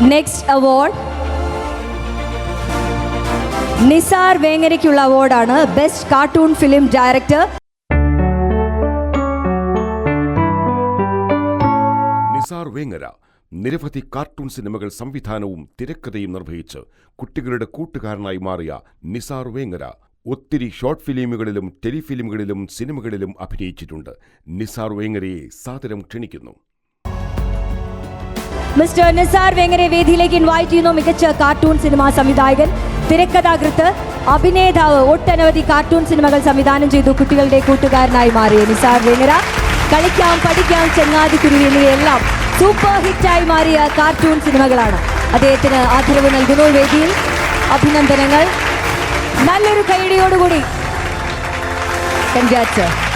Next award Nisar വേങ്ങരയ്ക്കുള്ള അവാർഡാണ് best cartoon film director. Nisar Vengara നിരവധി കാർട്ടൂൺ സിനിമകൾ സംവിധാനവും തിരക്കഥയും നിർവഹിച്ച് കുട്ടികളുടെ കൂട്ടുകാരനായി മാറിയ നിസാർ വേങ്ങര ഒത്തിരി ഷോർട്ട് ഫിലിമുകളിലും ടെലിഫിലിമുകളിലും സിനിമകളിലും അഭിനയിച്ചിട്ടുണ്ട്. നിസാർ വേങ്ങരയെ സാദരം ക്ഷണിക്കുന്നു. മിസ്റ്റർ നിസാർ വേങ്ങരെ വേദിയിലേക്ക് ഇൻവൈറ്റ് ചെയ്യുന്നു. മികച്ച കാർട്ടൂൺ സിനിമാ സംവിധായകൻ, തിരക്കഥാകൃത്ത്, അഭിനേതാവ്, ഒട്ടനവധി കാർട്ടൂൺ സിനിമകൾ സംവിധാനം ചെയ്തു കുട്ടികളുടെ കൂട്ടുകാരനായി മാറിയ നിസാർ വേങ്ങര കളിക്കാം, പഠിക്കാം, ചങ്ങാതിക്കുരുവി എന്നിവയെല്ലാം സൂപ്പർ ഹിറ്റായി മാറിയ കാർട്ടൂൺ സിനിമകളാണ്. അദ്ദേഹത്തിന് ആദരവ് നൽകുന്നു. വേദിയിൽ അഭിനന്ദനങ്ങൾ. നല്ലൊരു കൈയടിയോടുകൂടി കൺഗ്രാറ്റ്സ്.